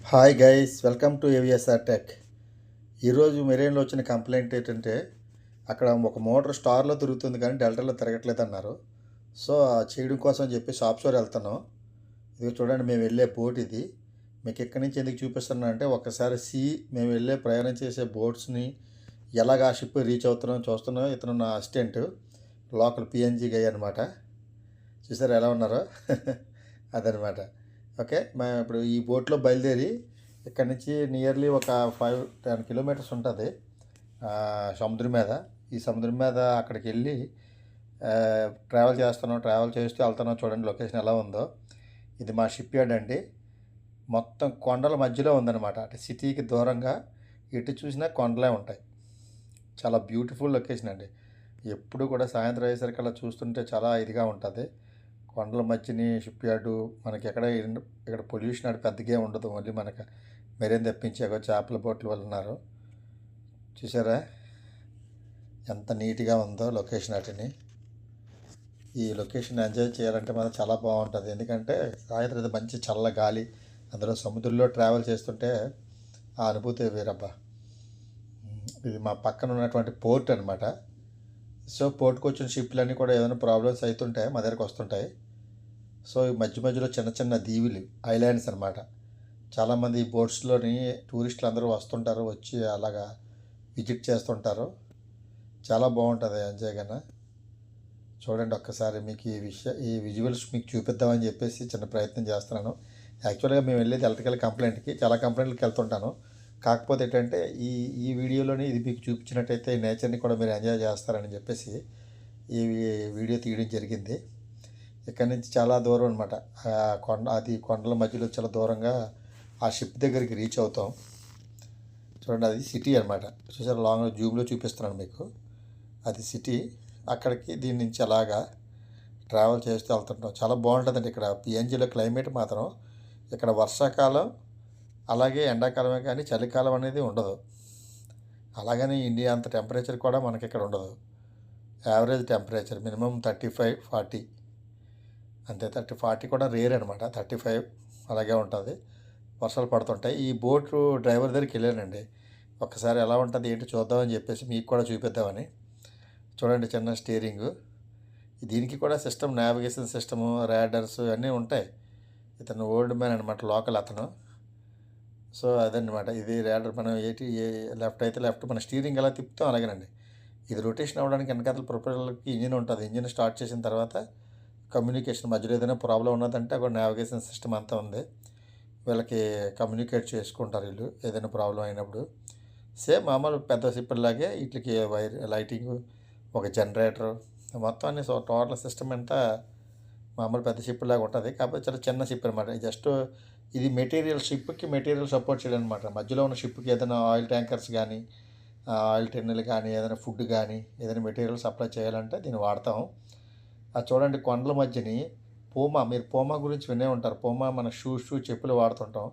Hi guys, welcome to AVSR tech. ఈరోజు మెరైన్లో వచ్చిన complaint ఏంటంటే అక్కడ ఒక మోటార్ స్టార్లో తిరుగుతుంది కానీ డెల్టాలో తిరగట్లేదు అన్నారు. సో చేయడం కోసం అని చెప్పి షాప్ షోర్ వెళ్తాను. ఇది చూడండి, మేము వెళ్ళే బోట్ ఇది. మీకు ఎక్కడి నుంచి ఎందుకు చూపిస్తున్నా అంటే ఒకసారి మేము వెళ్ళే ప్రయాణం చేసే బోట్స్ని ఎలాగ ఆ షిప్ రీచ్ అవుతున్నాం చూస్తున్నాం. ఇతను నా అసిస్టెంట్, లోకల్ పిఎన్జీ గై అనమాట. చూసారు ఎలా ఉన్నారో అదనమాట. ఓకే, మేము ఇప్పుడు ఈ బోట్లో బయలుదేరి ఇక్కడ నుంచి నియర్లీ ఒక 5-10 కిలోమీటర్స్ ఉంటుంది సముద్రం మీద. ఈ సముద్రం మీద అక్కడికి వెళ్ళి ట్రావెల్ చేస్తూ వెళ్తున్నాం. చూడండి లొకేషన్ ఎలా ఉందో. ఇది మా షిప్ యార్డ్ అండి. మొత్తం కొండల మధ్యలో ఉందన్నమాట. అంటే సిటీకి దూరంగా ఎటు చూసినా కొండలే ఉంటాయి. చాలా బ్యూటిఫుల్ లొకేషన్ అండి. ఎప్పుడు కూడా సాయంత్రం అయ్యేసరికి అలా చూస్తుంటే చాలా ఇదిగా ఉంటుంది. కొండల మధ్యని షిప్ యార్డు. మనకి ఇక్కడ పొల్యూషన్ అది పెద్దగా ఉండదు. ఓన్లీ మనకు మెరైన్ తెప్పించాక చేపల బోట్లు వాళ్ళు ఉన్నారు. చూసారా ఎంత నీట్గా ఉందో లొకేషన్. అటుని ఈ లొకేషన్ ఎంజాయ్ చేయాలంటే మనం చాలా బాగుంటుంది. ఎందుకంటే సాయంత్రం మంచి చల్ల గాలి, అందులో సముద్రంలో ట్రావెల్ చేస్తుంటే ఆ అనుభూతి వేరబ్బా. ఇది మా పక్కన ఉన్నటువంటి పోర్ట్ అనమాట. సో పోర్ట్కి వచ్చిన షిప్లన్నీ కూడా ఏదైనా ప్రాబ్లమ్స్ అవుతుంటే మా దగ్గరకు వస్తుంటాయి. సో ఈ మధ్య మధ్యలో చిన్న చిన్న దీవులు, ఐలాండ్స్ అనమాట. చాలామంది ఈ బోట్స్లోని టూరిస్టులు అందరూ వస్తుంటారు, వచ్చి అలాగా విజిట్ చేస్తుంటారు. చాలా బాగుంటుంది ఎంజాయ్గా. చూడండి ఒక్కసారి మీకు ఈ విజువల్స్ మీకు చూపిద్దామని చెప్పేసి చిన్న ప్రయత్నం చేస్తున్నాను. యాక్చువల్గా మేము వెళ్ళేది ఎలక్ట్రికల్ కంప్లైంట్కి, చాలా కంప్లైంట్కి వెళ్తుంటాను. కాకపోతే ఏంటంటే ఈ ఈ వీడియోలోని ఇది మీకు చూపించినట్టయితే నేచర్ని కూడా మీరు ఎంజాయ్ చేస్తారని చెప్పేసి ఈ వీడియో తీయడం జరిగింది. ఇక్కడ నుంచి చాలా దూరం అనమాట. కొండల మధ్యలో చాలా దూరంగా ఆ షిప్ దగ్గరికి రీచ్ అవుతాం. చూడండి అది సిటీ అనమాట. చూసారు లాంగ్ జూమ్లో చూపిస్తున్నాను మీకు. అది సిటీ. అక్కడికి దీని నుంచి అలాగా ట్రావెల్ చేస్తూ వెళ్తుంటాం. చాలా బాగుంటుందండి ఇక్కడ పిఎన్జీలో క్లైమేట్ మాత్రం. ఇక్కడ వర్షాకాలం అలాగే ఎండాకాలమే కానీ చలికాలం అనేది ఉండదు. అలాగని ఇండియా అంత టెంపరేచర్ కూడా మనకి ఇక్కడ ఉండదు. యావరేజ్ టెంపరేచర్ మినిమం 35-40 అంతే. 30-40 కూడా రేర్ అనమాట. 35 అలాగే ఉంటుంది. వర్షాలు పడుతుంటాయి. ఈ బోటు డ్రైవర్ దగ్గరికి వెళ్ళానండి. ఒక్కసారి ఎలా ఉంటుంది ఏంటి చూద్దామని చెప్పేసి మీకు కూడా చూపిద్దామని. చూడండి చిన్న స్టీరింగు. దీనికి కూడా సిస్టమ్, నావిగేషన్ సిస్టము, రాడర్స్ అన్నీ ఉంటాయి. ఇతను ఓల్డ్ మ్యాన్ అనమాట, లోకల్ అతను. సో అదనమాట. ఇది రాడర్. మనం లెఫ్ట్ అయితే లెఫ్ట్, మన స్టీరింగ్ ఎలా తిప్పుతాం అలాగేనండి. ఇది రొటేషన్ అవ్వడానికి వెనకాల ప్రొపెల్లర్కి ఇంజిన్ ఉంటుంది. ఇంజిన్ స్టార్ట్ చేసిన తర్వాత కమ్యూనికేషన్ మధ్యలో ఏదైనా ప్రాబ్లం ఉన్నదంటే అక్కడ నావిగేషన్ సిస్టమ్ అంతా ఉంది. వీళ్ళకి కమ్యూనికేట్ చేసుకుంటారు వీళ్ళు ఏదైనా ప్రాబ్లం అయినప్పుడు. సేమ్ మామూలు పెద్ద షిప్లాగే వీటికి లైటింగ్, ఒక జనరేటర్, మొత్తం అన్ని టోటల్ సిస్టమ్ అంతా మామూలు పెద్ద షిప్ లాగా ఉంటుంది. కాకపోతే చాలా చిన్న షిప్ అనమాట. జస్ట్ ఇది షిప్కి మెటీరియల్ సపోర్ట్ చేయడం అనమాట. మధ్యలో ఉన్న షిప్కి ఏదైనా ఆయిల్ ట్యాంకర్స్ కానీ, ఆయిల్ టెన్నులు కానీ, ఏదైనా ఫుడ్ కానీ, ఏదైనా మెటీరియల్ సప్లై చేయాలంటే దీన్ని వాడతాం. అది చూడండి కొండల మధ్యని మీరు పూమా గురించి వినే ఉంటారు. పూమా మన చెప్పులు వాడుతుంటాం.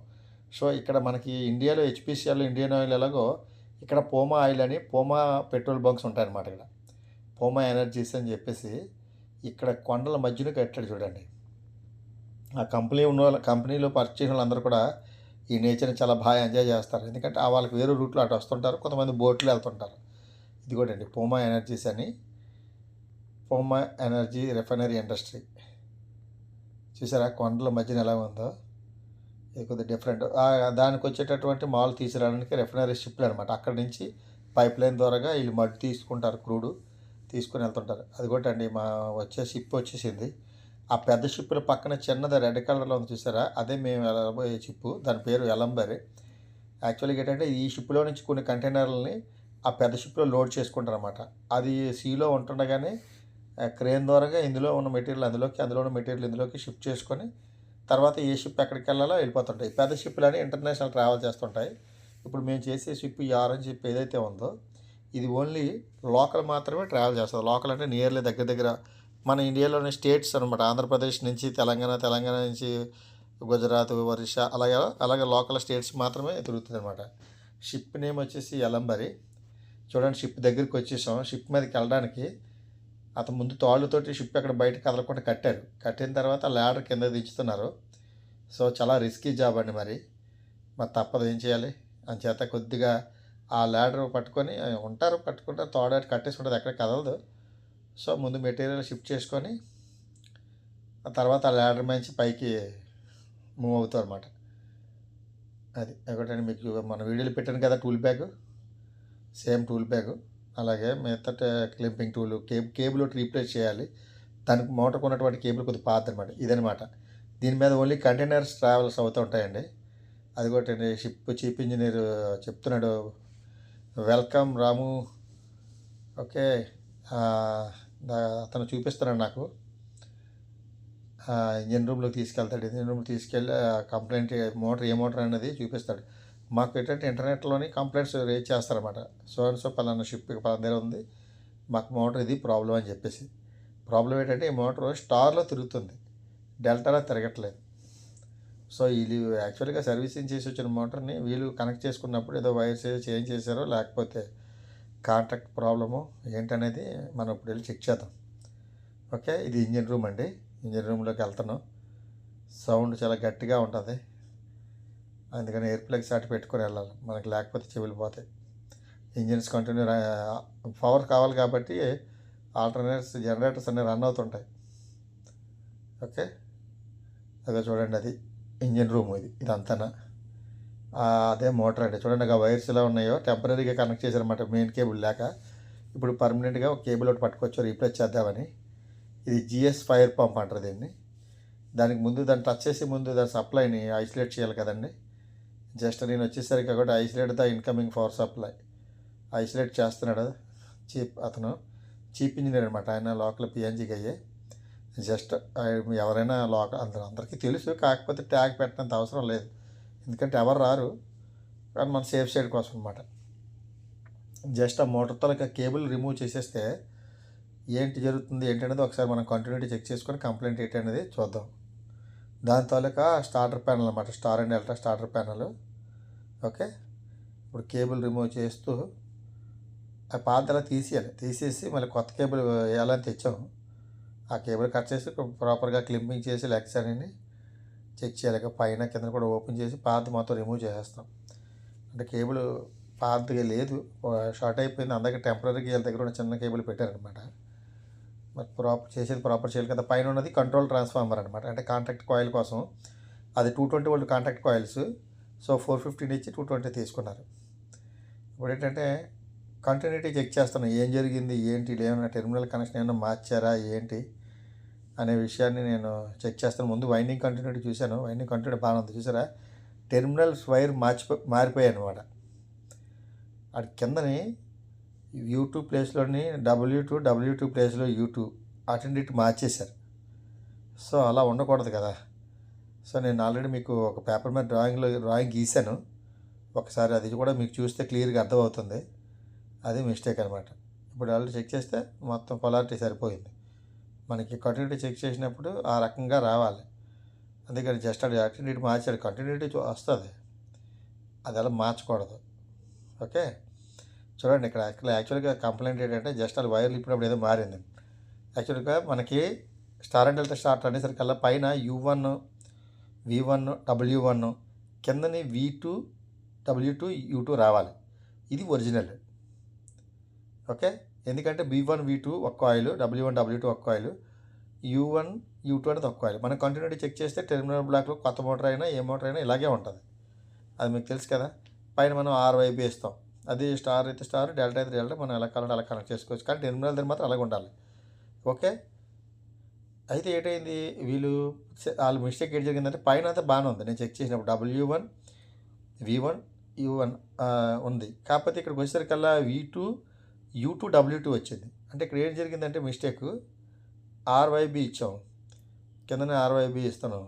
సో ఇక్కడ మనకి ఇండియాలో హెచ్పిసిఎల్, ఇండియన్ ఆయిల్ ఎలాగో ఇక్కడ పూమా ఆయిల్ అని పూమా పెట్రోల్ బంక్స్ ఉంటాయన్నమాట. ఇక్కడ పూమా ఎనర్జీస్ అని చెప్పేసి ఇక్కడ కొండల మధ్యలో కట్టాడు చూడండి. ఆ కంపెనీలో పర్చేసిన వాళ్ళందరూ కూడా ఈ నేచర్ని చాలా బాగా ఎంజాయ్ చేస్తారు. ఎందుకంటే వాళ్ళకి వేరే రూట్లో అటు వస్తుంటారు, కొంతమంది బోట్లో వెళ్తుంటారు. ఇది కూడా అండి పూమా ఎనర్జీస్ అని, పూమా ఎనర్జీ రిఫైనరీ ఇండస్ట్రీ. చూసారా కొండల మధ్యన ఎలా ఉందో. ఇది కొద్దిగా డిఫరెంట్. దానికి వచ్చేటటువంటి మాల్ తీసుకురావడానికి రిఫైనరీ షిప్లు అనమాట. అక్కడి నుంచి పైప్ లైన్ ద్వారాగా వీళ్ళు మడ్ తీసుకుంటారు, క్రూడ్ తీసుకొని వెళ్తుంటారు. అది కూడా అండి మా షిప్ వచ్చేసింది. ఆ పెద్ద షిప్పుల పక్కన చిన్నది రెడ్ కలర్లో ఉంది చూసారా, అదే మేము వెళ్ళబోయే షిప్పు. దాని పేరు ఎలంబరి. యాక్చువల్గా ఏంటంటే ఈ షిప్లో నుంచి కొన్ని కంటైనర్లని ఆ పెద్ద షిప్లో లోడ్ చేసుకుంటారు అనమాట. అది సీలో ఉంటుండగానే క్రేన్ ద్వారాగా ఇందులో ఉన్న మెటీరియల్ అందులో ఉన్న మెటీరియల్ ఇందులోకి షిఫ్ట్ చేసుకొని తర్వాత ఏ షిప్ ఎక్కడికి వెళ్ళాలో వెళ్ళిపోతుంటాయి. పెద్ద షిప్లని ఇంటర్నేషనల్ ట్రావెల్ చేస్తుంటాయి. ఇప్పుడు మేము చేసే షిప్, ఈ ఆరెంజ్ షిప్ ఏదైతే ఉందో ఇది ఓన్లీ లోకల్ మాత్రమే ట్రావెల్ చేస్తుంది. లోకల్ అంటే నియర్లీ దగ్గర మన ఇండియాలోని స్టేట్స్ అనమాట. ఆంధ్రప్రదేశ్ నుంచి తెలంగాణ నుంచి గుజరాత్, ఒరిస్సా అలాగే లోకల్ స్టేట్స్ మాత్రమే తిరుగుతుంది అనమాట. షిప్ నేమ్ వచ్చేసి ఎలంబరి. చూడండి షిప్ దగ్గరికి వచ్చేసాం. షిప్ మీదకి వెళ్ళడానికి అతను ముందు తాళ్ళతోటి షిప్ అక్కడ బయట కదలకుండా కట్టారు. కట్టిన తర్వాత ల్యాడర్ కింద దించుతున్నారు. సో చాలా రిస్కీ జాబ్ అండి. మరి మరి తప్పదు, ఏం చేయాలి? అంచేత కొద్దిగా ఆ ల్యాడర్ పట్టుకొని పట్టుకుంటారు, తోడాటి కట్టేసి ఉంటుంది, ఎక్కడ కదలదు. సో ముందు మెటీరియల్ షిఫ్ట్ చేసుకొని ఆ తర్వాత ఆ ల్యాడర్ నుంచి పైకి మూవ్ అవుతారు అనమాట. అది ఒకటండి. మీకు మన వీడియోలో పెట్టాను కదా tool bag, same tool bag. అలాగే మిగతా క్లింపింగ్ టూల్, కేబుల్ ఒకటి రీప్లేస్ చేయాలి. దానికి మోటార్కి ఉన్నటువంటి కేబుల్ కొద్దిగా పాత అనమాట. ఇదనమాట. దీని మీద ఓన్లీ కంటైనర్స్ ట్రావెల్స్ అవుతూ ఉంటాయండి. అది ఒకటి చీఫ్ ఇంజనీర్ చెప్తున్నాడు, వెల్కమ్ రాము. ఓకే. అతను చూపిస్తున్నాడు నాకు, ఇంజన్ రూమ్లోకి తీసుకెళ్తాడు. ఇంజన్ రూమ్కి తీసుకెళ్ళి కంప్లైంట్ మోటార్ ఏ మోటార్ అనేది చూపిస్తాడు. మాకు ఏంటంటే ఇంటర్నెట్లోని కంప్లైంట్స్ రేజ్ చేస్తారన్నమాట. సో అండ్ సో పలానా షిప్ పలానా దగ్గర ఉంది, మాకు మోటార్ ఇది ప్రాబ్లం అని చెప్పేసి. ప్రాబ్లం ఏంటంటే ఈ మోటార్ స్టార్లో తిరుగుతుంది, డెల్టాలో తిరగట్లేదు. సో వీళ్ళు యాక్చువల్గా సర్వీసింగ్ చేసి వచ్చిన మోటార్ని వీళ్ళు కనెక్ట్ చేసుకున్నప్పుడు ఏదో వైర్స్ ఏదో చేంజ్ చేశారో లేకపోతే కాంటాక్ట్ ప్రాబ్లము ఏంటనేది మనం ఇప్పుడు వెళ్ళి చెక్ చేద్దాం. ఓకే. ఇది ఇంజన్ రూమ్ అండి. ఇంజన్ రూమ్లోకి వెళ్తున్నాం. సౌండ్ చాలా గట్టిగా ఉంటుంది, అందుకని ఎయిర్ ప్లగ్ సాటి పెట్టుకొని వెళ్ళాలి, మనకి లేకపోతే చెవులు పోతాయి. ఇంజిన్స్ కంటిన్యూ పవర్ కావాలి కాబట్టి ఆల్టర్నేటర్స్ జనరేటర్స్ అన్నీ రన్ అవుతుంటాయి. ఓకే. అదే చూడండి, అది ఇంజిన్ రూమ్. ఇదంతా అదే మోటార్ అండి. చూడండి ఆ వైర్స్ ఎలా ఉన్నాయో టెంపరీగా కనెక్ట్ చేశారన్నమాట, మెయిన్ కేబుల్ లేక. ఇప్పుడు పర్మనెంట్గా ఒక కేబుల్ ఒకటి పట్టుకొచ్చారు రీప్లేస్ చేద్దామని. ఇది జిఎస్ ఫైర్ పంప్ అంటారు దీన్ని. దానికి ముందు దాన్ని టచ్ చేసి ముందు దాని సప్లైని ఐసోలేట్ చేయాలి కదండి. జస్ట్ నేను వచ్చేసరికి కాబట్టి isolate the incoming power supply isolate చేస్తున్నాడు అతను చీఫ్ ఇంజనీర్ అనమాట. ఆయన లోకల్ పిఎన్జీకి అయ్యే. జస్ట్ ఎవరైనా అందరికీ తెలుసు, కాకపోతే ట్యాగ్ పెట్టినంత అవసరం లేదు, ఎందుకంటే ఎవరు రారు, కానీ మన సేఫ్ సైడ్ కోసం అనమాట. జస్ట్ ఆ మోటార్ తలక కేబుల్ రిమూవ్ చేసేస్తే ఏంటి జరుగుతుంది ఏంటనేది ఒకసారి మనం కంటిన్యూటీ చెక్ చేసుకొని కంప్లైంట్ ఏంటి అనేది చూద్దాం. దాని తాలూకా స్టార్టర్ ప్యానల్ అనమాట, star and delta starter panel. Okay. ఇప్పుడు కేబుల్ రిమూవ్ చేస్తూ ఆ పాతలా తీసేసి మళ్ళీ కొత్త కేబుల్ వేయాలని తెచ్చాము. ఆ కేబుల్ కట్ చేసి ప్రాపర్గా క్లింపింగ్ చేసి లెగ్స్ అని చెక్ చేయాలి. పైన కింద కూడా ఓపెన్ చేసి పాత మొత్తం రిమూవ్ చేసేస్తాం. అంటే కేబుల్ పాతగా లేదు, షార్ట్ అయిపోయింది. అందరికీ టెంపరీ వీళ్ళ దగ్గర ఉన్న చిన్న కేబుల్ పెట్టారనమాట. మరి ప్రాపర్ చేయాలి కదా. పైన ఉన్నది కంట్రోల్ ట్రాన్స్ఫార్మర్ అనమాట, అంటే కాంటాక్ట్ కాయిల్ కోసం. అది 220 వోల్ట్ కాంటాక్ట్ కాయిల్స్. సో 450 ఇచ్చి 220 తీసుకున్నారు. ఇప్పుడు ఏంటంటే కంటిన్యూటీ చెక్ చేస్తాను, ఏం జరిగింది ఏంటి, ఏమైనా టెర్మినల్ కనెక్షన్ ఏమైనా మార్చారా ఏంటి అనే విషయాన్ని నేను చెక్ చేస్తాను. ముందు వైండింగ్ కంటిన్యూటీ చూశాను, వైండింగ్ కంటిన్యూటీ బాగానే ఉంది. చూసారా, టెర్మినల్స్ వైర్ మారిపోయాయి అనమాట. అది కిందని U2 ప్లేస్లోని W2 ప్లేస్లో U2 అటెండిట్ మార్చేశారు. సో అలా ఉండకూడదు కదా. సో నేను ఆల్రెడీ మీకు ఒక పేపర్ మీద డ్రాయింగ్ గీశాను, ఒకసారి అది కూడా మీకు చూస్తే క్లియర్గా అర్థమవుతుంది. అది మిస్టేక్ అనమాట. ఇప్పుడు ఆల్రెడీ చెక్ చేస్తే మొత్తం పొలారిటీ సరిపోయింది. మనకి కంటిన్యూటీ చెక్ చేసినప్పుడు ఆ రకంగా రావాలి. అందుకని జస్ట్ అది అటెండిట్ మార్చాడు, కంటిన్యూటీ వస్తుంది, అది అలా మార్చకూడదు. ఓకే. చూడండి ఇక్కడ యాక్చువల్గా కంప్లైంట్ ఏంటంటే జస్ట్ అది వైర్లు ఇప్పుడు ఏదో మారింది. యాక్చువల్గా మనకి స్టార్ అండ్ డెల్టా స్టార్ట్ అనేసరికల్లా పైన U1 V1 W1 కిందని V2 W2 U2 రావాలి. ఇది ఒరిజినల్. ఓకే. ఎందుకంటే V1 V2 ఒక కాయిల్, W1 W2 ఒక కాయిల్, U1 U2 అనేది ఒక కాయిల్. మనం కంటిన్యూటీ చెక్ చేస్తే టెర్మినల్ బ్లాక్లో కొత్త మోటార్ అయినా ఏ మోటార్ అయినా ఇలాగే ఉంటుంది, అది మీకు తెలుసు కదా. పైన మనం RYB ఇస్తాం, అది స్టార్ అయితే స్టార్, డెల్టా అయితే డెల్టా, మనం ఎలా కావాలంటే అలా కనెక్ట్ చేసుకోవచ్చు. కానీ టెర్మినల్ దగ్గర మాత్రం అలాగే ఉండాలి. ఓకే. అయితే ఏంటైంది, వాళ్ళ మిస్టేక్ ఏం జరిగిందంటే పైన అంతా బాగానే ఉంది, నేను చెక్ చేసినప్పుడు W1 V1 U1 ఉంది. కాకపోతే ఇక్కడికి వచ్చేసరికల్లా V2 U2 W2 వచ్చింది. అంటే ఇక్కడ ఏం జరిగిందంటే మిస్టేక్, RYB ఇచ్చాం, కిందనే RYB ఇస్తున్నాం.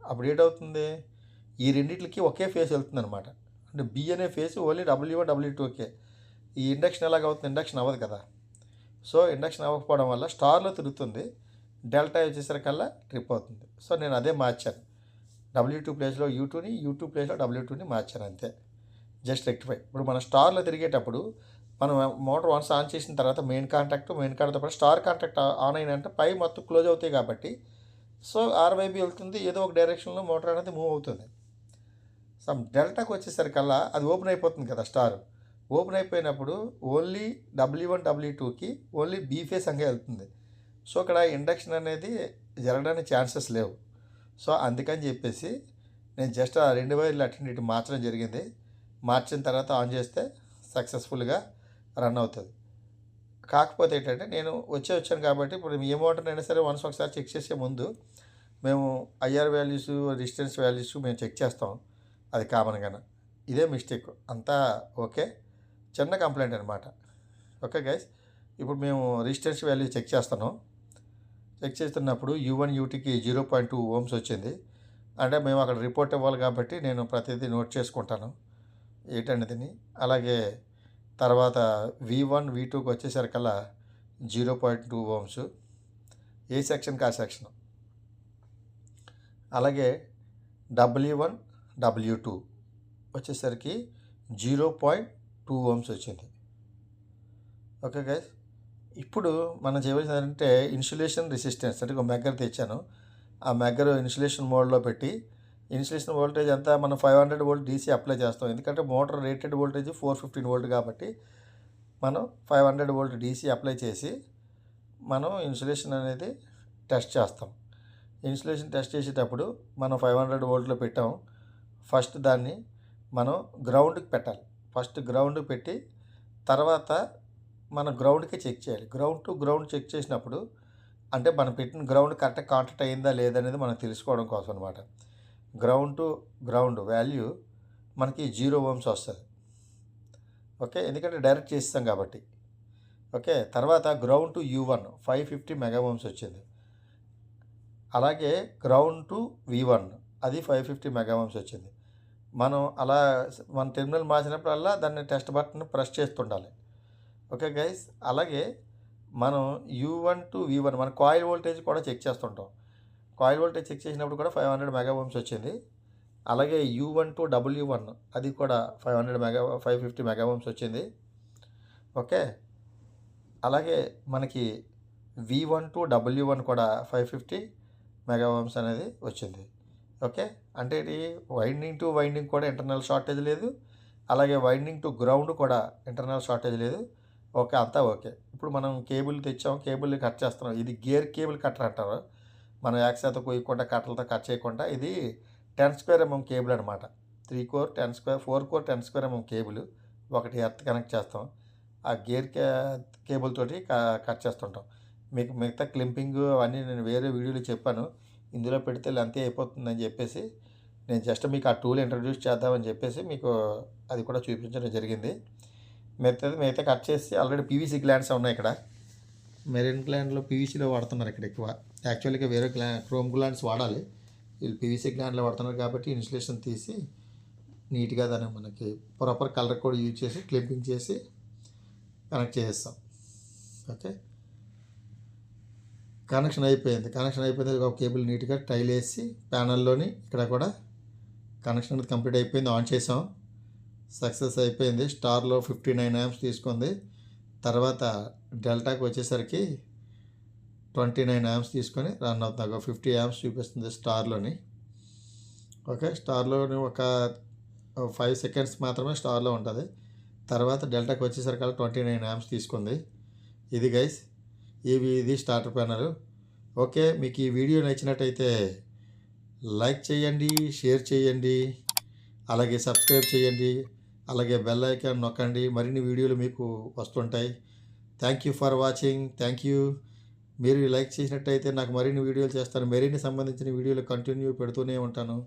అప్పుడు ఏంటవుతుంది, ఈ రెండింటికి ఒకే ఫేస్ వెళ్తుంది అనమాట. అంటే B అనే ఫేస్ ఓన్లీ W1 W2కే. ఈ ఇండక్షన్ ఎలాగవుతుంది, ఇండక్షన్ అవ్వదు కదా. సో ఇండక్షన్ అవ్వకపోవడం వల్ల స్టార్లో తిరుగుతుంది, డెల్టా వచ్చేసరికల్లా ట్రిప్ అవుతుంది. సో నేను అదే మార్చాను, W2 ప్లేస్లో U2ని, U2 ప్లేస్లో W2ని మార్చాను, అంతే. Just rectify. ఇప్పుడు మనం స్టార్లో తిరిగేటప్పుడు మనం మోటార్ వన్స్ ఆన్ చేసిన తర్వాత మెయిన్ కాంటాక్ట్తో పాటు స్టార్ కాంటాక్ట్ ఆన్ అయినంటే పై మొత్తం క్లోజ్ అవుతాయి కాబట్టి సో RYB వెళ్తుంది, ఏదో ఒక డైరెక్షన్లో మోటార్ అనేది మూవ్ అవుతుంది. సమ్ డెల్టాకి వచ్చేసరికల్లా అది ఓపెన్ అయిపోతుంది కదా స్టార్. ఓపెన్ అయిపోయినప్పుడు ఓన్లీ W1 W2కి ఓన్లీ బీ ఫేస్ అంగే వెళ్తుంది. సో ఇక్కడ ఇండక్షన్ అనేది జరగడానికి ఛాన్సెస్ లేవు. సో అందుకని చెప్పేసి నేను జస్ట్ ఆ 2 వైర్లు అటు ఇటు మార్చడం జరిగింది. మార్చిన తర్వాత ఆన్ చేస్తే సక్సెస్ఫుల్గా రన్ అవుతుంది. కాకపోతే ఏంటంటే నేను వచ్చాను కాబట్టి ఇప్పుడు ఏ మోటార్ అయినా సరే వన్స్ ఒకసారి చెక్ చేసే ముందు మేము ఐఆర్ వాల్యూస్, డిస్టెన్స్ వాల్యూస్ మేము చెక్ చేస్తాం. అది కామన్గానే. ఇదే మిస్టేక్. అంతా ఓకే, చిన్న కంప్లైంట్ అనమాట. ఓకే గైస్, ఇప్పుడు మేము రెసిస్టెన్స్ వాల్యూ చెక్ చేస్తాను. చెక్ చేస్తున్నప్పుడు U1 U2కి 0.2 ఓమ్స్ వచ్చింది. అంటే మేము అక్కడ రిపోర్ట్ ఇవ్వాలి కాబట్టి నేను ప్రతిదీ నోట్ చేసుకుంటాను ఏంటనేది. అలాగే తర్వాత V1 V2కి వచ్చేసరికల్లా 0.2 ఓమ్స్, ఏ సెక్షన్కి ఆ సెక్షన్. అలాగే W1 W2 వచ్చేసరికి 0.2 ఓమ్స్ వచ్చింది. ఓకే గైస్, ఇప్పుడు మనం చేయవలసింది ఏంటంటే ఇన్సులేషన్ రెసిస్టెన్స్ అంటే ఒక మెగ్గర్ తెచ్చాను. ఆ మెగ్గర్ ఇన్సులేషన్ మోడ్లో పెట్టి ఇన్సులేషన్ వోల్టేజ్ అంతా మనం 500 వోల్ట్ DC అప్లై చేస్తాం. ఎందుకంటే మోటార్ రేటెడ్ వోల్టేజ్ 415 వోల్ట్ కాబట్టి మనం 500 వోల్ట్ DC అప్లై చేసి మనం ఇన్సులేషన్ అనేది టెస్ట్ చేస్తాం. ఇన్సులేషన్ టెస్ట్ చేసేటప్పుడు మనం 500 వోల్ట్లో పెట్టాం. ఫస్ట్ దాన్ని మనం గ్రౌండ్కి పెట్టాలి. ఫస్ట్ గ్రౌండ్కి పెట్టి తర్వాత మన గ్రౌండ్కి చెక్ చేయాలి. గ్రౌండ్ టు గ్రౌండ్ చెక్ చేసినప్పుడు అంటే మనం పెట్టిన గ్రౌండ్ కరెక్ట్గా కాంటాక్ట్ అయిందా లేదనేది మనం తెలుసుకోవడం కోసం అనమాట. గ్రౌండ్ టు గ్రౌండ్ వాల్యూ మనకి 0 ఓమ్స్ వస్తుంది. ఓకే, ఎందుకంటే డైరెక్ట్ చేస్తాం కాబట్టి. ఓకే, తర్వాత ground to U1 550 mega Ohm's వచ్చింది. అలాగే గ్రౌండ్ టు V1 అది 550 మెగా ఓమ్స్ వచ్చింది. మనం అలా మన టెర్మినల్ మార్చినప్పుడల్లా దాన్ని టెస్ట్ బటన్ ప్రెస్ చేస్తుండాలి. ఓకే గైస్, అలాగే మనం U1 టు V1 మన కాయిల్ వోల్టేజ్ కూడా చెక్ చేస్తుంటాం. కాయిల్ వోల్టేజ్ చెక్ చేసినప్పుడు కూడా 500 మెగా ఓమ్స్ వచ్చింది. అలాగే U1 టు W1 అది కూడా 550 మెగా ఓమ్స్ వచ్చింది. ఓకే, అలాగే మనకి V1 టు W1 కూడా 550 మెగా ఓమ్స్ అనేది వచ్చింది. ఓకే, అంటే ఇది వైండింగ్ టు వైండింగ్ కూడా ఇంటర్నల్ షార్టేజ్ లేదు. అలాగే వైండింగ్ టు గ్రౌండ్ కూడా ఇంటర్నల్ షార్టేజ్ లేదు. ఓకే, అంతా ఓకే. ఇప్పుడు మనం కేబుల్ తెచ్చాం, కేబుల్ని కట్ చేస్తున్నాం. ఇది గేర్ కేబుల్ కట్టర్ అంటారు. మనం యాక్సాతో కొయ్యకుండా కట్టలతో కట్ చేయకుండా ఇది 10² mm కేబుల్ అనమాట. 3 కోర్ 10² 4 కోర్ 10² mm కేబుల్ ఒకటి ఎర్త్ కనెక్ట్ చేస్తాం. ఆ గేర్ కేబుల్ తోటి కట్ చేస్తుంటాం. మీకు మిగతా క్లింపింగ్ అవన్నీ నేను వేరే వీడియోలో చెప్పాను. ఇందులో పెడితే లెంత్ అయిపోతుందని చెప్పేసి నేను జస్ట్ మీకు ఆ టూల్ ఇంట్రడ్యూస్ చేద్దామని చెప్పేసి మీకు అది కూడా చూపించడం జరిగింది. మిగతా కట్ చేసి ఆల్రెడీ PVC గ్లాండ్స్ ఉన్నాయి. ఇక్కడ మెరైన్ గ్లాండ్లో PVCలో వాడుతున్నారు ఇక్కడ ఎక్కువ. యాక్చువల్గా వేరే క్రోమ్ గ్లాండ్స్ వాడాలి, వీళ్ళు PVC గ్లాండ్లో వాడుతున్నారు కాబట్టి ఇన్సులేషన్ తీసి నీట్గా దాన్ని మనకి ప్రాపర్ కలర్ కోడ్ యూజ్ చేసి క్లిప్పింగ్ చేసి కనెక్ట్ చేసేస్తాం. ఓకే, కనెక్షన్ అయిపోయింది. ఒక కేబుల్ నీట్గా టైల్ వేసి ప్యానల్లోని ఇక్కడ కూడా కనెక్షన్ అనేది కంప్లీట్ అయిపోయింది. ఆన్ చేసాం, సక్సెస్ అయిపోయింది. స్టార్లో 59 amps తీసుకుంది. తర్వాత డెల్టాకి వచ్చేసరికి 29 amps తీసుకొని రన్ అవుతుంది. 50 amps చూపిస్తుంది స్టార్లోని. ఓకే, స్టార్లోని ఒక 5 seconds మాత్రమే స్టార్లో ఉంటుంది. తర్వాత డెల్టాకి వచ్చేసరికి 29 amps తీసుకుంది. ఇది గైస్, ఇది స్టార్టర్ ప్యానల్. ఓకే, మీకు ఈ వీడియో నచ్చినట్టయితే లైక్ చేయండి, షేర్ చేయండి, అలాగే సబ్స్క్రైబ్ చేయండి, అలాగే బెల్ ఐకాన్ నొక్కండి. మరిన్ని వీడియోలు మీకు వస్తుంటాయి. Thank you for watching. Thank you. మీరు లైక్ చేసినట్టయితే నాకు మరిన్ని వీడియోలు చేస్తాను. మరిన్ని సంబంధించిన వీడియోలు కంటిన్యూ పెడుతూనే ఉంటాను.